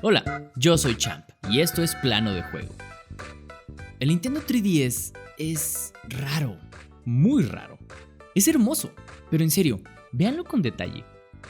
Hola, yo soy Champ y esto es Plano de Juego. El Nintendo 3DS es raro, muy raro. Es hermoso, pero en serio, véanlo con detalle.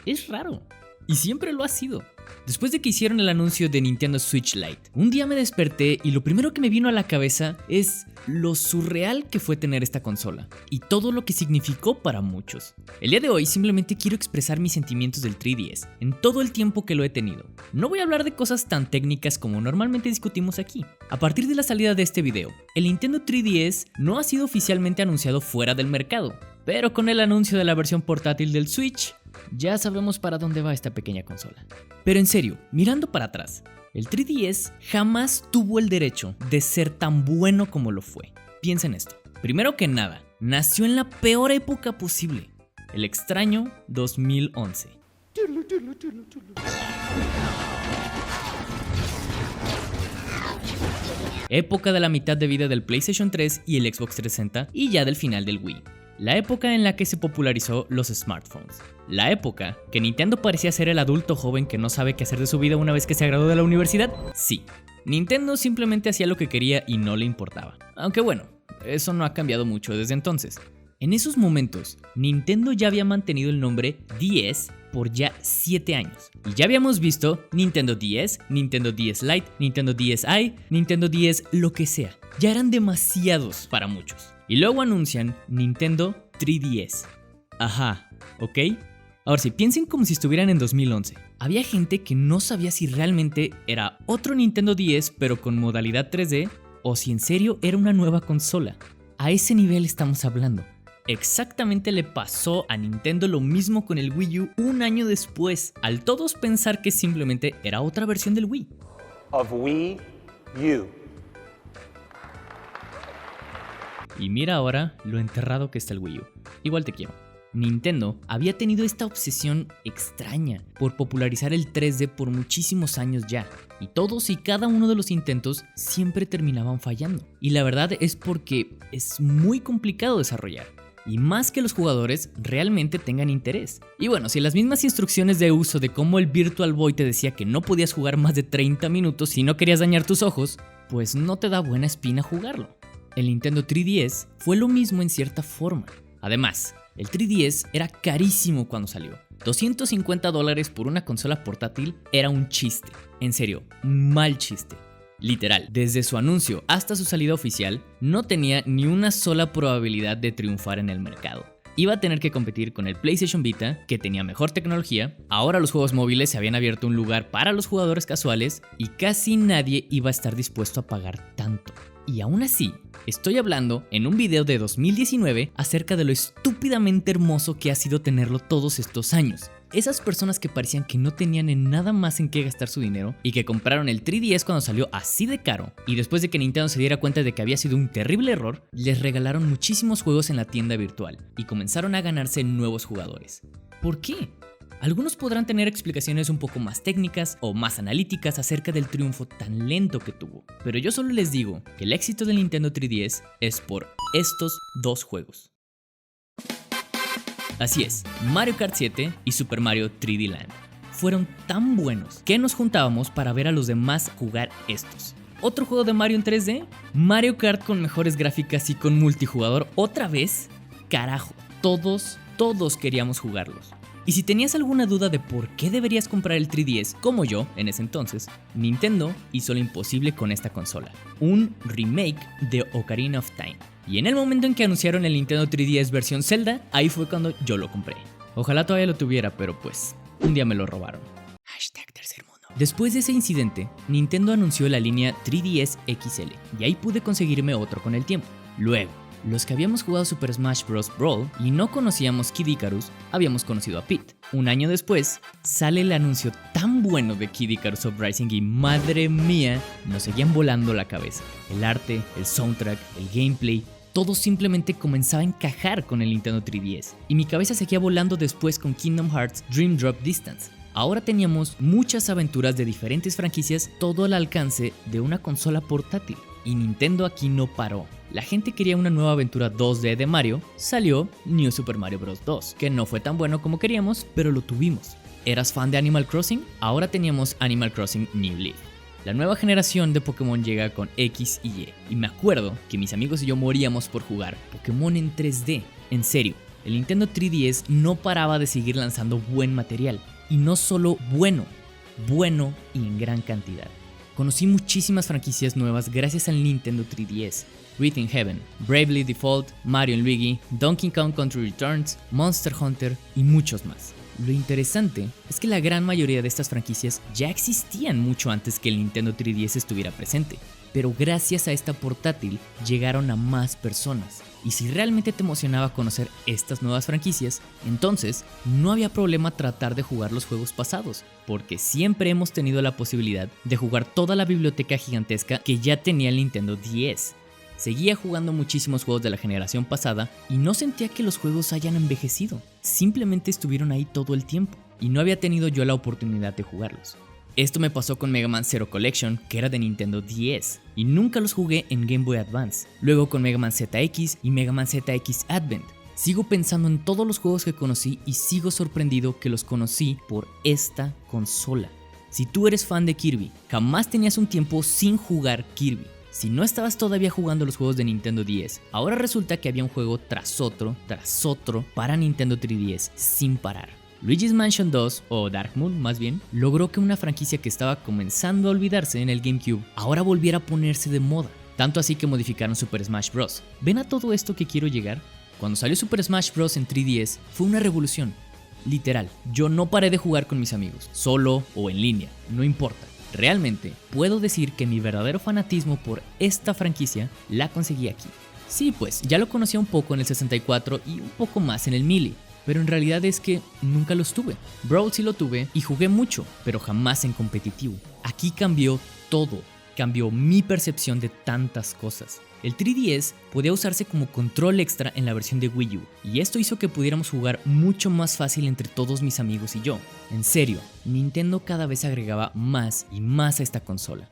Es raro y siempre lo ha sido. Después de que hicieron el anuncio de Nintendo Switch Lite, un día me desperté y lo primero que me vino a la cabeza es lo surreal que fue tener esta consola y todo lo que significó para muchos. El día de hoy simplemente quiero expresar mis sentimientos del 3DS en todo el tiempo que lo he tenido. No voy a hablar de cosas tan técnicas como normalmente discutimos aquí. A partir de la salida de este video, el Nintendo 3DS no ha sido oficialmente anunciado fuera del mercado, pero con el anuncio de la versión portátil del Switch, ya sabemos para dónde va esta pequeña consola. Pero en serio, mirando para atrás, el 3DS jamás tuvo el derecho de ser tan bueno como lo fue. Piensa en esto. Primero que nada, nació en la peor época posible, el extraño 2011. Época de la mitad de vida del PlayStation 3 y el Xbox 360 y ya del final del Wii. La época en la que se popularizó los smartphones. La época que Nintendo parecía ser el adulto joven que no sabe qué hacer de su vida una vez que se graduó de la universidad. Sí, Nintendo simplemente hacía lo que quería y no le importaba. Aunque bueno, eso no ha cambiado mucho desde entonces. En esos momentos, Nintendo ya había mantenido el nombre DS por ya 7 años. Y ya habíamos visto Nintendo DS, Nintendo DS Lite, Nintendo DSi, Nintendo DS lo que sea. Ya eran demasiados para muchos. Y luego anuncian Nintendo 3DS. Ajá, ¿ok? Ahora sí, piensen como si estuvieran en 2011. Había gente que no sabía si realmente era otro Nintendo 10 pero con modalidad 3D o si en serio era una nueva consola. A ese nivel estamos hablando. Exactamente le pasó a Nintendo lo mismo con el Wii U un año después, al todos pensar que simplemente era otra versión del Wii. Of Wii U. Y mira ahora lo enterrado que está el Wii U. Igual te quiero. Nintendo había tenido esta obsesión extraña por popularizar el 3D por muchísimos años ya, y todos y cada uno de los intentos siempre terminaban fallando. Y la verdad es porque es muy complicado desarrollar, y más que los jugadores realmente tengan interés. Y bueno, si las mismas instrucciones de uso de cómo el Virtual Boy te decía que no podías jugar más de 30 minutos si no querías dañar tus ojos, pues no te da buena espina jugarlo. El Nintendo 3DS fue lo mismo en cierta forma. Además, el 3DS era carísimo cuando salió. $250 por una consola portátil era un chiste. En serio, un mal chiste. Literal, desde su anuncio hasta su salida oficial, no tenía ni una sola probabilidad de triunfar en el mercado. Iba a tener que competir con el PlayStation Vita, que tenía mejor tecnología. Ahora los juegos móviles se habían abierto un lugar para los jugadores casuales y casi nadie iba a estar dispuesto a pagar tanto. Y aún así, estoy hablando en un video de 2019 acerca de lo estúpidamente hermoso que ha sido tenerlo todos estos años. Esas personas que parecían que no tenían en nada más en qué gastar su dinero y que compraron el 3DS cuando salió así de caro, y después de que Nintendo se diera cuenta de que había sido un terrible error, les regalaron muchísimos juegos en la tienda virtual y comenzaron a ganarse nuevos jugadores. ¿Por qué? Algunos podrán tener explicaciones un poco más técnicas o más analíticas acerca del triunfo tan lento que tuvo, pero yo solo les digo que el éxito del Nintendo 3DS es por estos dos juegos. Así es, Mario Kart 7 y Super Mario 3D Land fueron tan buenos que nos juntábamos para ver a los demás jugar estos. ¿Otro juego de Mario en 3D? ¿Mario Kart con mejores gráficas y con multijugador otra vez? Carajo, todos queríamos jugarlos. Y si tenías alguna duda de por qué deberías comprar el 3DS como yo en ese entonces, Nintendo hizo lo imposible con esta consola. Un remake de Ocarina of Time. Y en el momento en que anunciaron el Nintendo 3DS versión Zelda, ahí fue cuando yo lo compré. Ojalá todavía lo tuviera, pero pues, un día me lo robaron. #tercermundo. Después de ese incidente, Nintendo anunció la línea 3DS XL, y ahí pude conseguirme otro con el tiempo. Luego, los que habíamos jugado Super Smash Bros. Brawl y no conocíamos Kid Icarus, habíamos conocido a Pete. Un año después, sale el anuncio tan bueno de Kid Icarus Uprising y madre mía, nos seguían volando la cabeza. El arte, el soundtrack, el gameplay, todo simplemente comenzaba a encajar con el Nintendo 3DS. Y mi cabeza seguía volando después con Kingdom Hearts Dream Drop Distance. Ahora teníamos muchas aventuras de diferentes franquicias, todo al alcance de una consola portátil. Y Nintendo aquí no paró. La gente quería una nueva aventura 2D de Mario, salió New Super Mario Bros. 2, que no fue tan bueno como queríamos, pero lo tuvimos. ¿Eras fan de Animal Crossing? Ahora teníamos Animal Crossing New Leaf. La nueva generación de Pokémon llega con X y Y, y me acuerdo que mis amigos y yo moríamos por jugar Pokémon en 3D. En serio, el Nintendo 3DS no paraba de seguir lanzando buen material, y no solo bueno y en gran cantidad. Conocí muchísimas franquicias nuevas gracias al Nintendo 3DS. Rhythm Heaven, Bravely Default, Mario & Luigi, Donkey Kong Country Returns, Monster Hunter y muchos más. Lo interesante es que la gran mayoría de estas franquicias ya existían mucho antes que el Nintendo 3DS estuviera presente, pero gracias a esta portátil llegaron a más personas. Y si realmente te emocionaba conocer estas nuevas franquicias, entonces no había problema tratar de jugar los juegos pasados, porque siempre hemos tenido la posibilidad de jugar toda la biblioteca gigantesca que ya tenía el Nintendo 10. Seguía jugando muchísimos juegos de la generación pasada y no sentía que los juegos hayan envejecido, simplemente estuvieron ahí todo el tiempo y no había tenido yo la oportunidad de jugarlos. Esto me pasó con Mega Man Zero Collection, que era de Nintendo 10, y nunca los jugué en Game Boy Advance. Luego con Mega Man ZX y Mega Man ZX Advent. Sigo pensando en todos los juegos que conocí y sigo sorprendido que los conocí por esta consola. Si tú eres fan de Kirby, jamás tenías un tiempo sin jugar Kirby. Si no estabas todavía jugando los juegos de Nintendo 10, ahora resulta que había un juego tras otro para Nintendo 3DS sin parar. Luigi's Mansion 2, o Dark Moon más bien, logró que una franquicia que estaba comenzando a olvidarse en el GameCube ahora volviera a ponerse de moda. Tanto así que modificaron Super Smash Bros. ¿Ven a todo esto que quiero llegar? Cuando salió Super Smash Bros. En 3DS fue una revolución. Literal, yo no paré de jugar con mis amigos, solo o en línea, no importa. Realmente, puedo decir que mi verdadero fanatismo por esta franquicia la conseguí aquí. Sí, pues, ya lo conocía un poco en el 64 y un poco más en el Melee, pero en realidad es que nunca los tuve. Brawl sí lo tuve y jugué mucho, pero jamás en competitivo. Aquí cambió todo, cambió mi percepción de tantas cosas. El 3DS podía usarse como control extra en la versión de Wii U, y esto hizo que pudiéramos jugar mucho más fácil entre todos mis amigos y yo. En serio, Nintendo cada vez agregaba más y más a esta consola.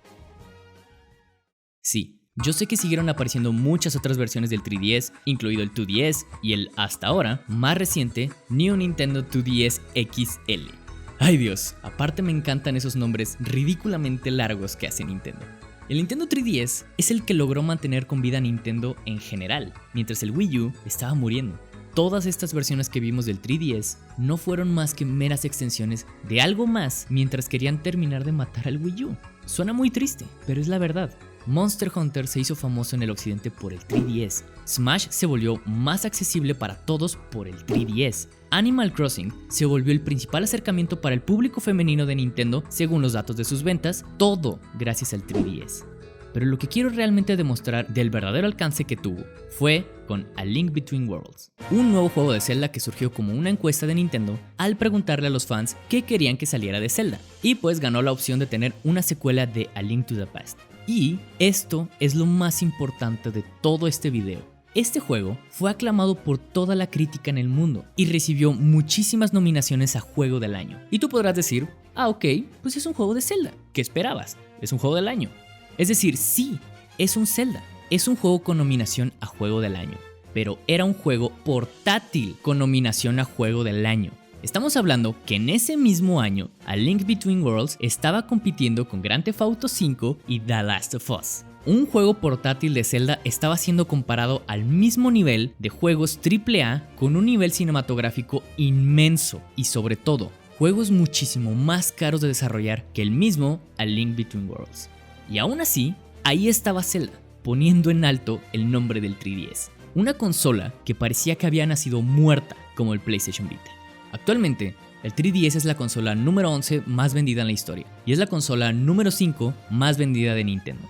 Sí, yo sé que siguieron apareciendo muchas otras versiones del 3DS, incluido el 2DS y el, hasta ahora, más reciente, New Nintendo 2DS XL. Ay Dios, aparte me encantan esos nombres ridículamente largos que hace Nintendo. El Nintendo 3DS es el que logró mantener con vida a Nintendo en general, mientras el Wii U estaba muriendo. Todas estas versiones que vimos del 3DS no fueron más que meras extensiones de algo más mientras querían terminar de matar al Wii U. Suena muy triste, pero es la verdad. Monster Hunter se hizo famoso en el occidente por el 3DS. Smash se volvió más accesible para todos por el 3DS. Animal Crossing se volvió el principal acercamiento para el público femenino de Nintendo según los datos de sus ventas, todo gracias al 3DS. Pero lo que quiero realmente demostrar del verdadero alcance que tuvo fue con A Link Between Worlds, un nuevo juego de Zelda que surgió como una encuesta de Nintendo al preguntarle a los fans qué querían que saliera de Zelda, y pues ganó la opción de tener una secuela de A Link to the Past. Y esto es lo más importante de todo este video. Este juego fue aclamado por toda la crítica en el mundo y recibió muchísimas nominaciones a Juego del Año. Y tú podrás decir, ok, pues es un juego de Zelda, ¿qué esperabas? Es un juego del año. Es decir, sí, es un Zelda, es un juego con nominación a Juego del Año, pero era un juego portátil con nominación a Juego del Año. Estamos hablando que en ese mismo año, A Link Between Worlds estaba compitiendo con Grand Theft Auto V y The Last of Us. Un juego portátil de Zelda estaba siendo comparado al mismo nivel de juegos AAA con un nivel cinematográfico inmenso y sobre todo, juegos muchísimo más caros de desarrollar que el mismo A Link Between Worlds. Y aún así, ahí estaba Zelda, poniendo en alto el nombre del 3DS, una consola que parecía que había nacido muerta como el PlayStation Vita. Actualmente, el 3DS es la consola número 11 más vendida en la historia y es la consola número 5 más vendida de Nintendo.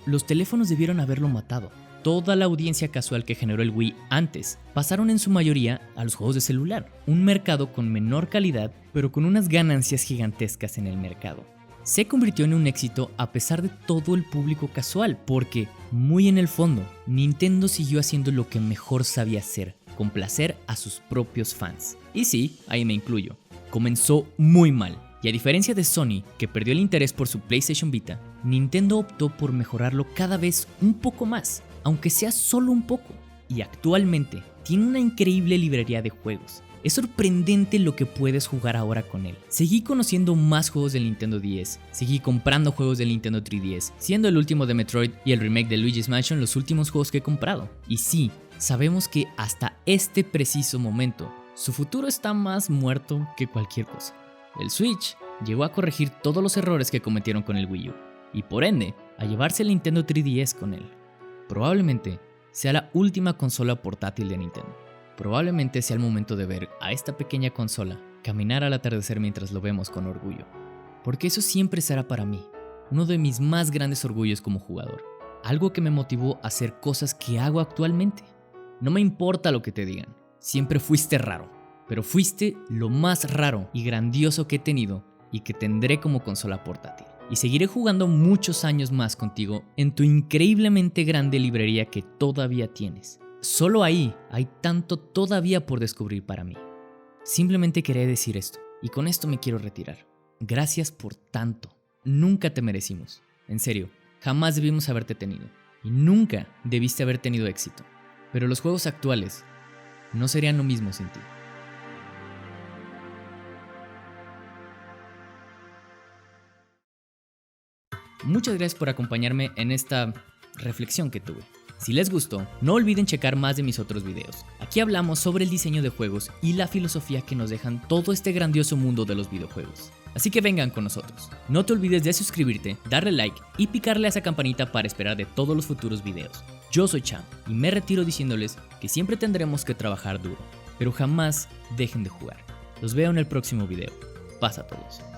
Los teléfonos debieron haberlo matado. Toda la audiencia casual que generó el Wii antes pasaron en su mayoría a los juegos de celular, un mercado con menor calidad pero con unas ganancias gigantescas en el mercado. Se convirtió en un éxito a pesar de todo el público casual porque, muy en el fondo, Nintendo siguió haciendo lo que mejor sabía hacer, complacer a sus propios fans. Y sí, ahí me incluyo. Comenzó muy mal, y a diferencia de Sony, que perdió el interés por su PlayStation Vita, Nintendo optó por mejorarlo cada vez un poco más, aunque sea solo un poco, y actualmente tiene una increíble librería de juegos. Es sorprendente lo que puedes jugar ahora con él. Seguí conociendo más juegos del Nintendo DS, seguí comprando juegos del Nintendo 3DS, siendo el último de Metroid y el remake de Luigi's Mansion los últimos juegos que he comprado. Y sí, sabemos que hasta este preciso momento, su futuro está más muerto que cualquier cosa. El Switch llegó a corregir todos los errores que cometieron con el Wii U, y por ende, a llevarse el Nintendo 3DS con él. Probablemente sea la última consola portátil de Nintendo. Probablemente sea el momento de ver a esta pequeña consola caminar al atardecer mientras lo vemos con orgullo. Porque eso siempre será para mí uno de mis más grandes orgullos como jugador. Algo que me motivó a hacer cosas que hago actualmente. No me importa lo que te digan, siempre fuiste raro, pero fuiste lo más raro y grandioso que he tenido y que tendré como consola portátil. Y seguiré jugando muchos años más contigo en tu increíblemente grande librería que todavía tienes. Solo ahí hay tanto todavía por descubrir para mí. Simplemente quería decir esto, y con esto me quiero retirar. Gracias por tanto. Nunca te merecimos. En serio, jamás debimos haberte tenido. Y nunca debiste haber tenido éxito. Pero los juegos actuales no serían lo mismo sin ti. Muchas gracias por acompañarme en esta reflexión que tuve. Si les gustó, no olviden checar más de mis otros videos. Aquí hablamos sobre el diseño de juegos y la filosofía que nos dejan todo este grandioso mundo de los videojuegos. Así que vengan con nosotros. No te olvides de suscribirte, darle like y picarle a esa campanita para esperar de todos los futuros videos. Yo soy Cham y me retiro diciéndoles que siempre tendremos que trabajar duro, pero jamás dejen de jugar. Los veo en el próximo video. Paz a todos.